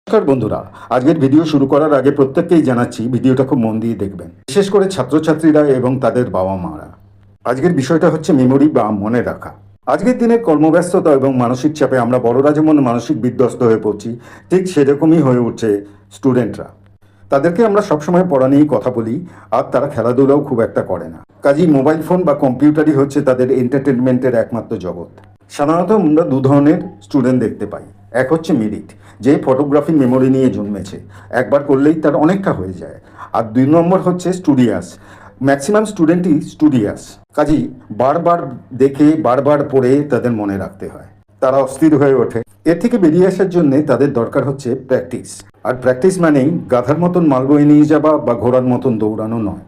নমস্কার বন্ধুরা, আজকের ভিডিও শুরু করার আগে প্রত্যেককেই জানাচ্ছি ভিডিওটা খুব মন দিয়ে দেখবেন, বিশেষ করে ছাত্রছাত্রীরা এবং তাদের বাবা মারা। আজকের বিষয়টা হচ্ছে মেমোরি বা মনে রাখা। আজকের দিনের কর্মব্যস্ততা এবং মানসিক চাপে আমরা বড়রা যেমন মানসিক বিধ্বস্ত হয়ে পড়ছি, ঠিক সেরকমই হয়ে উঠছে স্টুডেন্টরা। তাদেরকে আমরা সবসময় পড়া নিয়েই কথা বলি, আর তারা খেলাধুলাও খুব একটা করে না। কাজেই মোবাইল ফোন বা কম্পিউটারই হচ্ছে তাদের এন্টারটেনমেন্টের একমাত্র জগৎ। সাধারণত আমরা দু ধরনের স্টুডেন্ট দেখতে পাই। এক হচ্ছে মেরিট, যে ফটোগ্রাফি মেমোরি নিয়ে জন্মেছে, একবার করলেই তার অনেকটা হয়ে যায়। আর দুই নম্বর হচ্ছে স্টুডিয়াস। ম্যাক্সিমাম স্টুডেন্টই স্টুডিয়াস, কাজেই বারবার দেখে বারবার পড়ে তাদের মনে রাখতে হয়, তারা অস্থির হয়ে ওঠে। এর থেকে বেরিয়ে আসার জন্য তাদের দরকার হচ্ছে প্র্যাকটিস। আর প্র্যাকটিস মানেই গাধার মতন মাল বয়ে নিয়ে যাওয়া বা ঘোড়ার মতন দৌড়ানো নয়।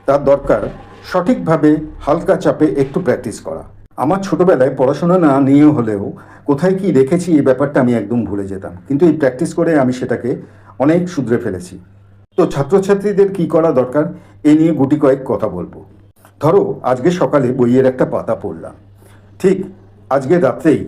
তার দরকার সঠিকভাবে হালকা চাপে একটু প্র্যাকটিস করা। আমার ছোটবেলায় পড়াশোনা না নিয়ে হলেও কোথায় কি রেখেছি এই ব্যাপারটা আমি একদম ভুলে যেতাম, কিন্তু এই প্র্যাকটিস করে আমি সেটাকে অনেক শুধরে ফেলেছি। তো ছাত্রছাত্রীদের কি করা দরকার এ নিয়ে গুটি কয়েক কথা বলবো। ধরো আজকে সকালে বইয়ের একটা পাতা পড়লাম, ঠিক আজকে রাত্রেই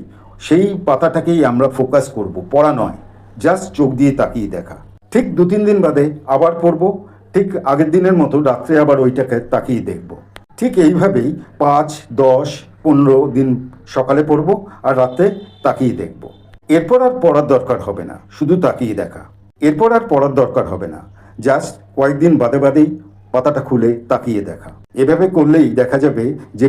সেই পাতাটাকেই আমরা ফোকাস করব, পড়া নয়, জাস্ট চোখ দিয়ে তাকিয়ে দেখা। ঠিক 2-3 দিন বাদে আবার পড়বো, ঠিক আগের দিনের মতো রাত্রে আবার ওইটাকে তাকিয়ে দেখব। ঠিক এইভাবেই 5, 10, 15 দিন সকালে পড়ব আর রাতে তাকিয়ে দেখব। এরপর আর পড়ার দরকার হবে না, শুধু তাকিয়ে দেখা। এরপর আর পড়ার দরকার হবে না, জাস্ট কয়েকদিন বাদে বাদেই পাতাটা খুলে তাকিয়ে দেখা। এভাবে করলেই দেখা যাবে যে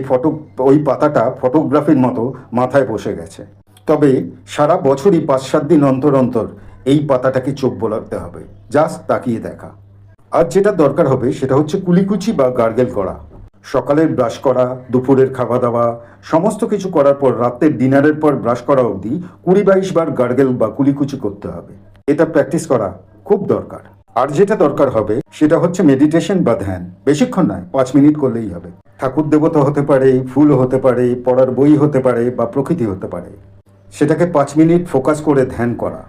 ওই পাতাটা ফটোগ্রাফির মতো মাথায় বসে গেছে। তবে সারা বছরই 5-7 দিন অন্তর অন্তর এই পাতাটাকে চোখ বোলাতে হবে, জাস্ট তাকিয়ে দেখা। আর যেটা দরকার হবে সেটা হচ্ছে কুলিকুচি বা গার্গেল করা। সকালের ব্রাশ করা, দুপুরের খাওয়া দাওয়া, সমস্ত কিছু করার পর রাতের ডিনারের পর ব্রাশ করা অবধি 20-22 বার গার্গেল বা কুলিকুচি করতে হবে। এটা প্র্যাকটিস করা খুব দরকার। আর যেটা দরকার হবে সেটা হচ্ছে মেডিটেশন বা ধ্যান। বেশিক্ষণ নয়, 5 মিনিট করলেই হবে। ঠাকুর দেবতা হতে পারে, ফুল হতে পারে, পড়ার বই হতে পারে বা প্রকৃতি হতে পারে। সেটাকে 5 মিনিট ফোকাস করে ধ্যান করা।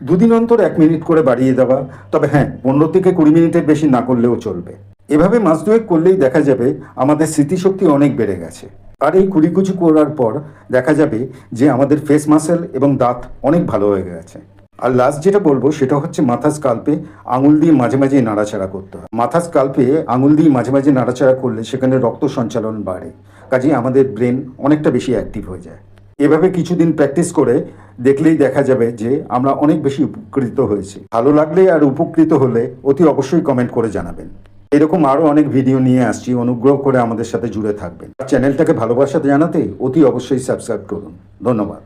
2 দিন অন্তর 1 মিনিট করে বাড়িয়ে দেওয়া, তবে হ্যাঁ 15 থেকে 20 মিনিটের বেশি না করলেও চলবে। এভাবে মাস দুয়েক করলেই দেখা যাবে আমাদের স্মৃতিশক্তি অনেক বেড়ে গেছে। আর এই কুলিকুচি করার পর দেখা যাবে যে আমাদের ফেস মাসেল এবং দাঁত অনেক ভালো হয়ে গেছে। আর লাস্ট যেটা বলবো সেটা হচ্ছে মাথা স্কাল্পে আঙুল দিয়ে মাঝে মাঝে নাড়াচাড়া করতে হয়। মাথা স্কাল্পে আঙুল দিয়ে মাঝে মাঝে নাড়াচাড়া করলে সেখানে রক্ত সঞ্চালন বাড়ে, কাজেই আমাদের ব্রেন অনেকটা বেশি অ্যাক্টিভ হয়ে যায়। এভাবে কিছুদিন প্র্যাকটিস করে দেখলেই দেখা যাবে যে আমরা অনেক বেশি উপকৃত হয়েছি। ভালো লাগলে আর উপকৃত হলে অতি অবশ্যই কমেন্ট করে জানাবেন। এরকম আরও অনেক ভিডিও নিয়ে আসছি, অনুগ্রহ করে আমাদের সাথে জুড়ে থাকবেন। চ্যানেলটাকে ভালোবাসা জানাতে অতি অবশ্যই সাবস্ক্রাইব করুন। ধন্যবাদ।